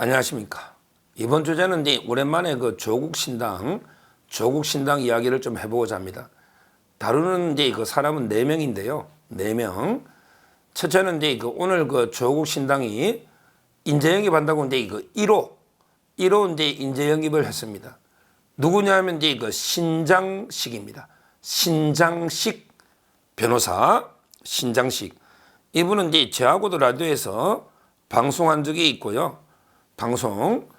안녕하십니까. 이번 주제는 이제 오랜만에 그 조국신당 이야기를 좀 해보고자 합니다. 다루는 이제 그 사람은 4명인데요. 4명. 첫째는 이제 그 오늘 그 조국신당이 인재 영입한다고 이제 그 1호 이제 인재 영입을 했습니다. 누구냐면 이제 그 신장식입니다. 신장식 변호사, 신장식. 이분은 이제 저하고도 라디오에서 방송한 적이 있고요. 방송.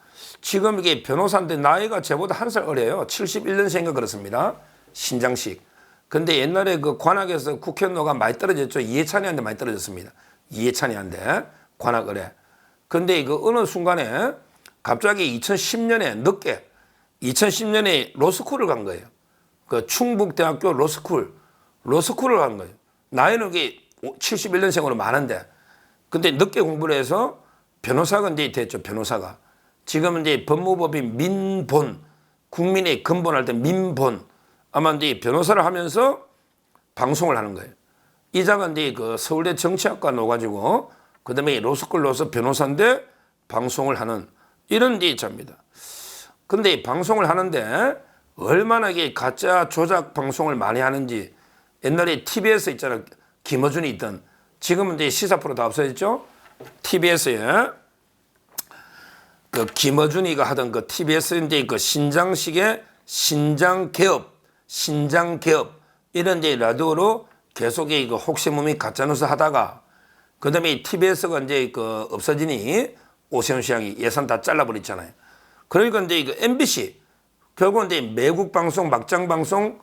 지금 이게 변호사인데 나이가 저보다 1살 어려요. 71년생인가 그렇습니다. 신장식. 근데 옛날에 그 관악에서 국회의원노가 많이 떨어졌죠. 이해찬이한테 많이 떨어졌습니다. 이해찬이한테 관악 의뢰. 근데 그 어느 순간에 갑자기 2010년에 로스쿨을 간 거예요. 그 충북대학교 로스쿨을 간 거예요. 나이는 이게 71년생으로 많은데, 근데 늦게 공부를 해서 변호사가 이제 됐죠. 변호사가. 지금은 이제 법무법인 민본, 국민의 근본할 때 민본, 아마 이제 변호사를 하면서 방송을 하는 거예요. 이자가 이제 그 서울대 정치학과 넣어가지고, 그 다음에 로스쿨 넣어서 변호사인데 방송을 하는 이런 이제 자입니다. 근데 방송을 하는데 얼마나 이게 가짜 조작 방송을 많이 하는지, 옛날에 TBS 있잖아요. 김어준이 있던, 지금은 이제 시사 프로 다 없어졌죠. TBS에 그 김어준이가 하던 그 TBS인데 그 신장식의 신장개업 이런 이제 라디오로 계속 그 혹시몸이 가짜뉴스 하다가, 그 다음에 TBS가 이제 그 없어지니 오세훈 시장이 예산 다 잘라버렸잖아요. 그러니까 이제 그 MBC 결국은 이제 매국 방송, 막장 방송,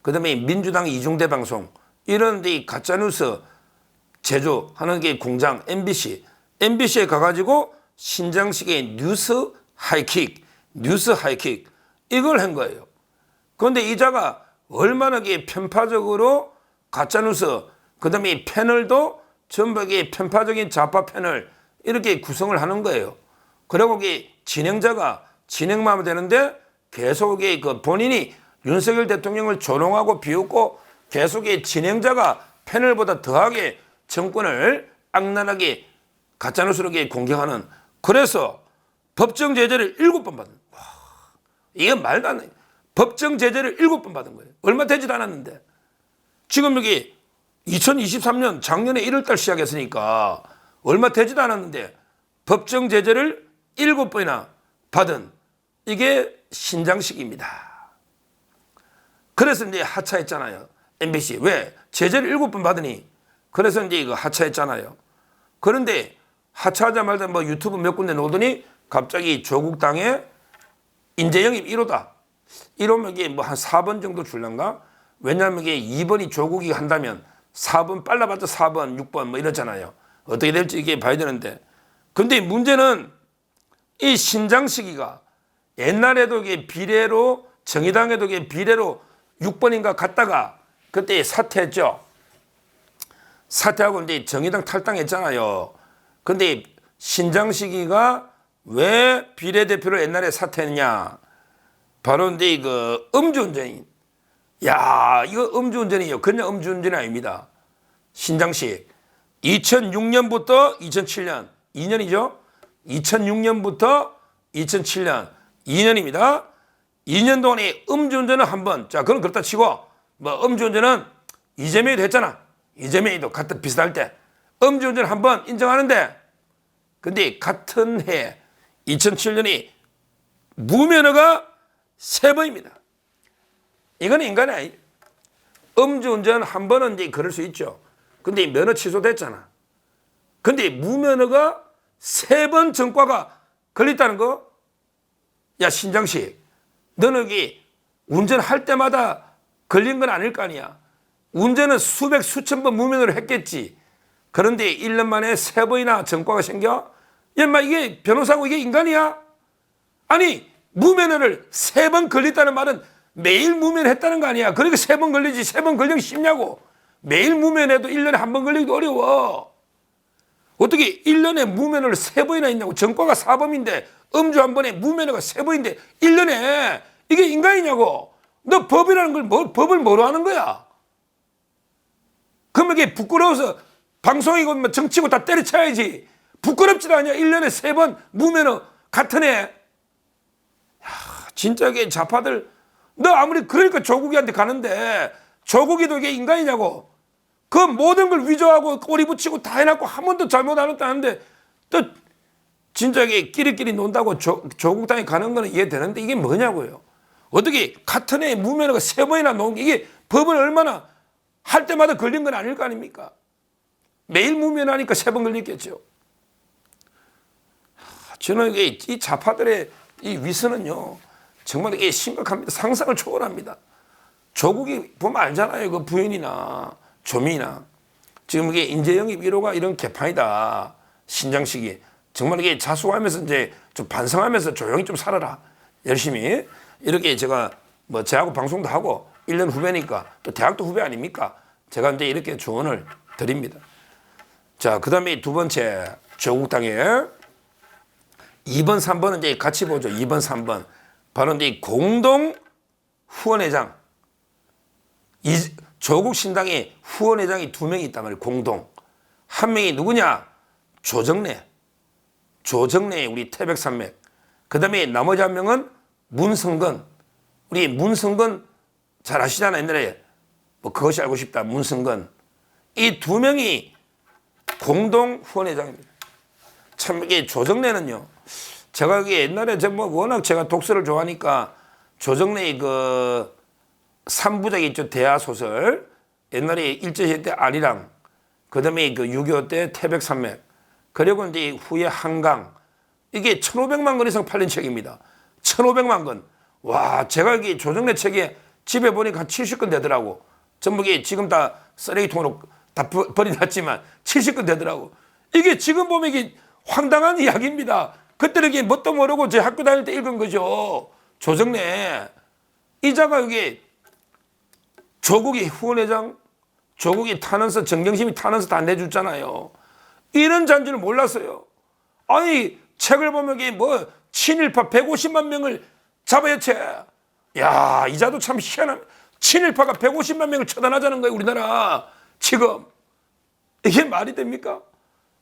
그 다음에 민주당 이중대 방송, 이런 데 가짜뉴스 제조하는 게 공장 MBC에 가가지고 신장식의 뉴스 하이킥 이걸 한 거예요. 그런데 이자가 얼마나 편파적으로 가짜뉴스, 그 다음에 패널도 전부 편파적인 좌파 패널 이렇게 구성을 하는 거예요. 그리고 진행자가 진행만 하면 되는데 계속 그 본인이 윤석열 대통령을 조롱하고 비웃고 계속 진행자가 패널보다 더하게 정권을 악랄하게 가짜뉴스로 공격하는, 그래서 법정 제재를 7번 받은. 와, 이게 말도 안 돼. 법정 제재를 7번 받은 거예요. 얼마 되지도 않았는데. 지금 여기 2023년 작년에 1월달 시작했으니까 얼마 되지도 않았는데 법정 제재를 7번이나 받은 이게 신장식입니다. 그래서 이제 하차했잖아요. MBC. 왜? 제재를 7번 받으니. 그래서 이제 이거 하차했잖아요. 그런데 하차하자마자 뭐 유튜브 몇 군데 놓더니 갑자기 조국당에 인재 영입 1호다. 이러면 이게 뭐 한 4번 정도 줄란가? 왜냐하면 이게 2번이 조국이 한다면 4번 빨라봤자 4번, 6번 뭐 이렇잖아요. 어떻게 될지 이게 봐야 되는데. 근데 문제는 이 신장식이가 옛날에도 이게 비례로, 정의당에도 이게 비례로 6번인가 갔다가 그때 사퇴했죠. 사퇴하고 이제 정의당 탈당했잖아요. 근데 신장식이가 왜 비례대표를 옛날에 사퇴했냐? 바로 이제 그 음주운전인. 야, 이거 음주운전이에요. 그냥 음주운전이 아닙니다. 신장식. 2006년부터 2007년, 2년이죠? 2006년부터 2007년, 2년입니다. 2년 동안에 음주운전은 한 번. 자, 그럼 그렇다 치고, 뭐 음주운전은 이재명이도 했잖아. 이재명이도 같은 비슷할 때 음주운전 한 번 인정하는데, 근데 같은 해 2007년이 무면허가 3번입니다. 이건 인간이 아니에요. 음주운전 한 번은 이제 그럴 수 있죠. 근데 면허 취소됐잖아. 근데 무면허가 3번 전과가 걸렸다는 거? 야, 신장식, 너는 여기 운전할 때마다 걸린 건 아닐 거 아니야. 운전은 수백 수천 번 무면허로 했겠지. 그런데 1년 만에 3번이나 전과가 생겨? 야, 인마 이게 변호사고 이게 인간이야? 아니, 무면허를 3번 걸렸다는 말은 매일 무면허했다는 거 아니야. 그러니까 3번 걸리지. 3번 걸리기 쉽냐고. 매일 무면허해도 1년에 한 번 걸리기도 어려워. 어떻게 1년에 무면허를 3번이나 있냐고. 전과가 4번인데 음주 한 번에 무면허가 3번인데 1년에 이게 인간이냐고. 너 법이라는 걸 법을 뭐로 하는 거야? 그러면 이게 부끄러워서 방송이고 뭐 정치고 다 때려쳐야지. 부끄럽지도 않냐. 1년에 3번 무면허 같은 애. 야, 진짜 이게 좌파들, 너 아무리 그러니까 조국이한테 가는데 조국이도 이게 인간이냐고. 그 모든 걸 위조하고 꼬리 붙이고 다 해놨고 한 번도 잘못 안 했다는데 또 진짜 이게 끼리끼리 논다고 조국 땅에 가는 거는 이해되는데 이게 뭐냐고요. 어떻게 같은 애 무면허가 3번이나 놓은 게 이게 법은 얼마나 할 때마다 걸린 건 아닐 거 아닙니까? 매일 무면허하니까 3번 걸렸겠죠. 저는 이 좌파들의 이 위선은요, 정말 이게 심각합니다. 상상을 초월합니다. 조국이 보면 알잖아요. 그 부인이나 조민이나. 지금 이게 인재영입 1호가 이런 개판이다. 신장식이. 정말 이게 자수하면서 이제 좀 반성하면서 조용히 좀 살아라. 열심히. 이렇게 제가 뭐 제하고 방송도 하고 1년 후배니까 또 대학도 후배 아닙니까? 제가 이제 이렇게 조언을 드립니다. 자, 그 다음에 두 번째, 조국 땅에 2번, 3번은 이제 같이 보죠. 2번, 3번. 바로 이제 공동 후원회장. 조국 신당에 후원회장이 2명이 있단 말이에요. 공동. 한 명이 누구냐? 조정래. 조정래 우리 태백산맥. 그 다음에 나머지 한 명은 문성건. 우리 문성건 잘 아시잖아요. 옛날에 뭐 그것이 알고 싶다. 문성건. 이 2명이 공동 후원회장입니다. 참 이게 조정래는요. 제가 이게 옛날에 뭐 워낙 제가 독서를 좋아하니까 조정래의 그 3부작 있죠. 대하소설. 옛날에 일제시대 때 아리랑. 그 다음에 그 6.25 때 태백산맥. 그리고 이제 후에 한강. 이게 1,500만 권 이상 팔린 책입니다. 1,500만 권. 와, 제가 이게 조정래 책에 집에 보니까 한 70권 되더라고. 전부 이게 지금 다 쓰레기통으로 다 버려놨지만 70권 되더라고. 이게 지금 보면 이게 황당한 이야기입니다. 그때는 이게 뭣도 모르고 제 학교 다닐 때 읽은 거죠. 조정래. 이자가 이게 조국이 후원회장, 조국이 탄원서, 정경심이 탄원서 다 내줬잖아요. 이런 잔지를 몰랐어요. 아니, 책을 보면 이게 뭐 친일파 150만 명을 잡아야채. 야, 이자도 참 희한한. 친일파가 150만 명을 처단하자는 거예요, 우리나라. 지금. 이게 말이 됩니까?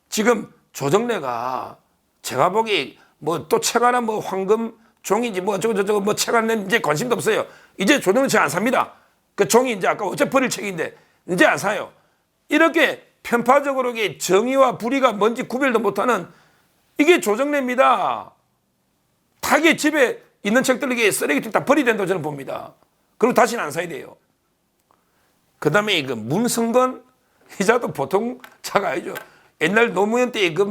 지금 조정래가 제가 보기 뭐 또 책 하나 뭐 황금 종이지 뭐 저거 뭐 책 안 낸 이제 관심도 없어요. 이제 조정래 책 안 삽니다. 그 종이 이제 아까 어째 버릴 책인데 이제 안 사요. 이렇게 편파적으로 이게 정의와 불의가 뭔지 구별도 못하는 이게 조정래입니다. 타게 집에 있는 책들 이게 쓰레기통 다 버려야 된다고 저는 봅니다. 그리고 다시는 안 사야 돼요. 그 다음에 그 문성건 이자도 보통 자가 아니죠. 옛날 노무현 때 그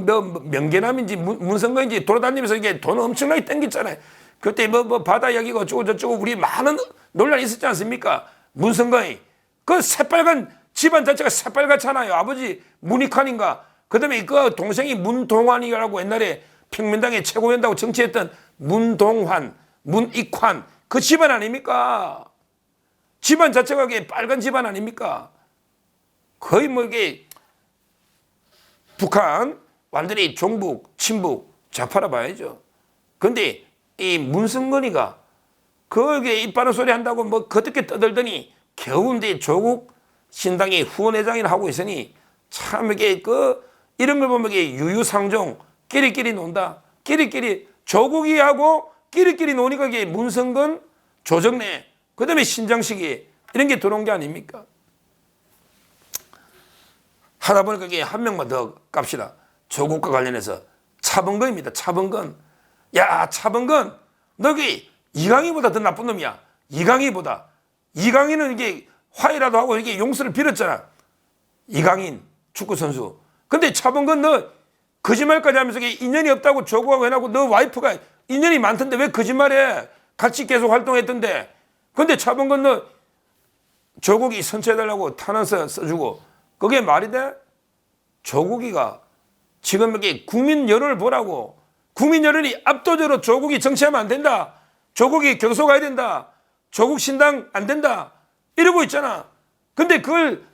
명계남인지 문성건인지 돌아다니면서 이게 돈 엄청나게 땡겼잖아요. 그때 뭐 바다 이야기가 어쩌고 저쩌고 우리 많은 논란이 있었지 않습니까? 문성건이 그 새빨간 집안 자체가 새빨갛잖아요. 아버지 문익환인가. 그 다음에 그 동생이 문동환이라고 옛날에 평민당의 최고위원다고 정치했던 문동환, 문익환 그 집안 아닙니까? 집안 자체가 이게 빨간 집안 아닙니까? 거의 뭐 이게 북한 완전히 종북, 친북 좌파라 봐야죠. 그런데 이 문성건이가 그게 입바른 소리 한다고 뭐 그렇게 떠들더니 겨우 이제 조국 신당의 후원회장이라 하고 있으니 참 이게 이런 걸 보면 이게 유유상종 끼리끼리 논다. 끼리끼리 조국이하고 끼리끼리 노니까 이게 문성건, 조정래, 그 다음에 신장식이 이런 게 들어온 게 아닙니까? 하다 보니까 이게 한 명만 더 깝시다. 조국과 관련해서 차범근입니다. 차범근. 야, 차범근. 너기 이강희보다 더 나쁜 놈이야. 이강희보다. 이강인은 이게 화해라도 하고 이게 용서를 빌었잖아. 이강인 축구선수. 근데 차범근 너 거짓말까지 하면서 인연이 없다고 조국하고 해놓고 너 와이프가 인연이 많던데 왜 거짓말해? 같이 계속 활동했던데. 근데 차범근 너 조국이 선처해달라고 탄원서 써주고 그게 말이 돼? 조국이가 지금 여기 국민 여론을 보라고. 국민 여론이 압도적으로 조국이 정치하면 안 된다. 조국이 경소 가야 된다. 조국 신당 안 된다. 이러고 있잖아. 근데 그걸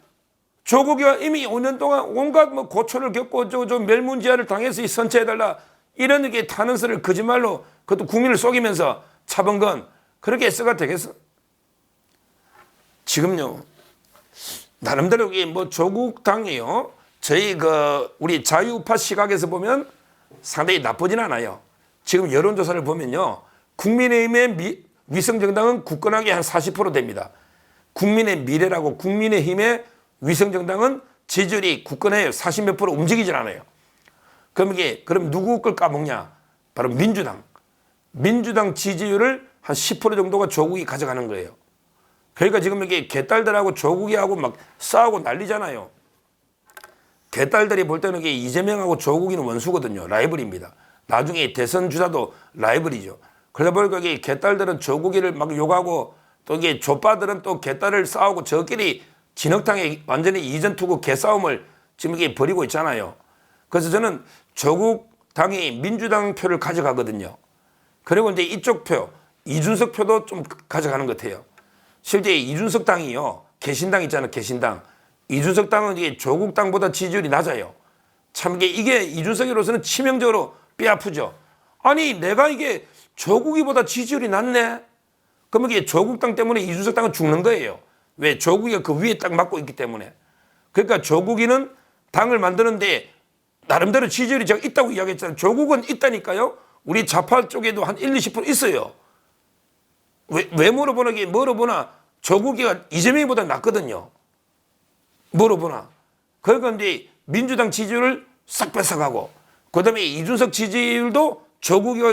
조국이가 이미 5년 동안 온갖 뭐 고초를 겪고 저 멸문지화를 당해서 선처해달라. 이런 게 탄원서를 거짓말로 그것도 국민을 속이면서 차범근 그렇게 써가 되겠어? 지금요. 나름대로 이게 뭐 조국당이요. 저희 우리 자유우파 시각에서 보면 상당히 나쁘진 않아요. 지금 여론조사를 보면요. 국민의힘의 위성정당은 굳건하게 한 40% 됩니다. 국민의 미래라고 국민의힘의 위성정당은 지지율이 굳건해요. 40몇 프로 움직이질 않아요. 그럼 누구 걸 까먹냐? 바로 민주당. 민주당 지지율을 한 10% 정도가 조국이 가져가는 거예요. 그러니까 지금 이게 개딸들하고 조국이하고 막 싸우고 난리잖아요. 개딸들이 볼 때는 이게 이재명하고 조국이는 원수거든요. 라이벌입니다. 나중에 대선 주자도 라이벌이죠. 그러다 보니까 이게 개딸들은 조국이를 막 욕하고 또 이게 족바들은 또 개딸을 싸우고 저끼리 진흙탕에 완전히 이전투구 개싸움을 지금 이게 벌이고 있잖아요. 그래서 저는 조국 당이 민주당 표를 가져가거든요. 그리고 이제 이쪽 표, 이준석 표도 좀 가져가는 것 같아요. 실제 이준석 당이요. 개신당 있잖아요. 개신당. 이준석 당은 이게 조국 당보다 지지율이 낮아요. 참 이게 이준석으로서는 치명적으로 뼈 아프죠. 아니 내가 이게 조국이보다 지지율이 낮네. 그러면 이게 조국 당 때문에 이준석 당은 죽는 거예요. 왜? 조국이가 그 위에 딱 맡고 있기 때문에. 그러니까 조국이는 당을 만드는데 나름대로 지지율이 제가 있다고 이야기했잖아요. 조국은 있다니까요. 우리 좌파 쪽에도 한 1, 20% 있어요. 왜 물어보나 게 물어보나 조국이가 이재명보다 낫거든요. 물어보나. 그러니까 이제 민주당 지지율을 싹 뺏어가고 그다음에 이준석 지지율도 조국이가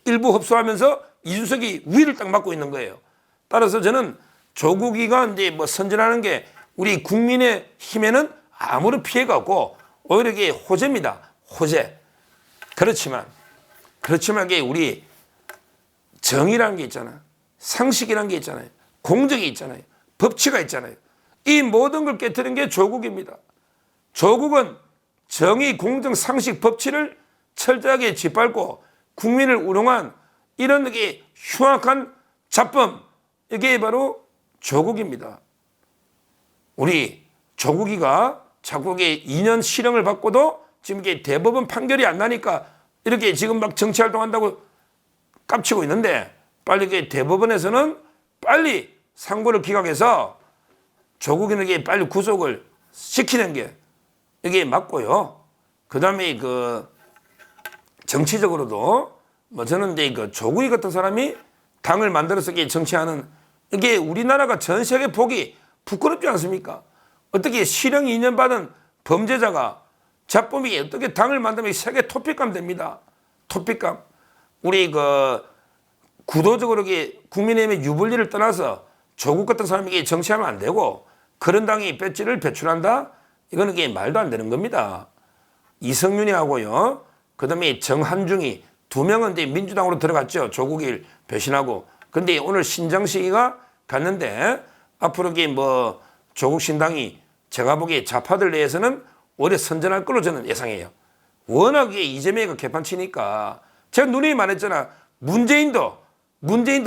일부 흡수하면서 이준석이 위를 딱 맡고 있는 거예요. 따라서 저는 조국이가 이제 뭐 선전하는 게 우리 국민의 힘에는 아무런 피해가 없고 오히려 이게 호재입니다. 호재. 그렇지만 이게 우리 정의라는 게 있잖아요. 상식이라는 게 있잖아요. 공정이 있잖아요. 법치가 있잖아요. 이 모든 걸 깨트린 게 조국입니다. 조국은 정의, 공정, 상식, 법치를 철저하게 짓밟고 국민을 우롱한 이런 게 흉악한 잡범, 이게 바로 조국입니다. 우리 조국이가 자꾸 2년 실형을 받고도 지금 이게 대법원 판결이 안 나니까 이렇게 지금 막 정치활동한다고 깝치고 있는데 빨리 이게 대법원에서는 빨리 상고를 기각해서 조국인에게 빨리 구속을 시키는 게 이게 맞고요. 그 다음에 그 정치적으로도 뭐 저는 이제 그 조국이 같은 사람이 당을 만들어서 정치하는 이게 우리나라가 전 세계 보기 부끄럽지 않습니까? 어떻게 실형 2년 받은 범죄자가 잡범이 어떻게 당을 만들면 세계 토픽감 됩니다. 토픽감. 우리 그 구도적으로 국민의힘의 유불리를 떠나서 조국 같은 사람이 정치하면 안 되고 그런 당이 배지를 배출한다? 이거는 이게 말도 안 되는 겁니다. 이성윤이 하고요. 그 다음에 정한중이 2명은 이제 민주당으로 들어갔죠. 조국을 배신하고. 근데 오늘 신장식이가 갔는데 앞으로 뭐 조국 신당이 제가 보기에 좌파들 내에서는 오히려 선전할 걸로 저는 예상해요. 워낙에 이재명이가 개판치니까 제가 누누이 말했잖아. 문재인도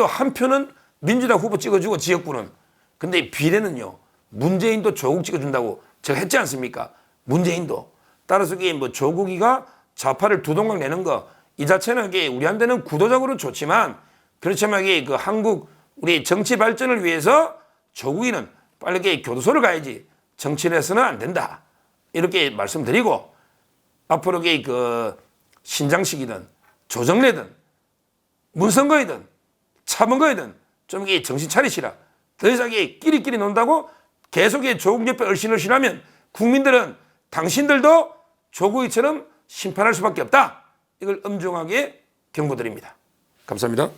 한 표는 민주당 후보 찍어주고 지역구는. 근데 비례는요. 문재인도 조국 찍어준다고 제가 했지 않습니까? 문재인도. 따라서 뭐 조국이가 좌파를 두 동강 내는 거 이 자체는 우리한테는 구도적으로 좋지만 그렇지만 그 한국 우리 정치 발전을 위해서 조국이는 빨리 교도소를 가야지 정치를 해서는 안 된다. 이렇게 말씀드리고 앞으로 그 신장식이든 조정래든 문선거이든 차범거이든 좀 정신 차리시라. 더 이상 끼리끼리 논다고 계속 조국 옆에 얼씬얼씬하면 국민들은 당신들도 조국이처럼 심판할 수밖에 없다. 이걸 엄중하게 경고드립니다. 감사합니다.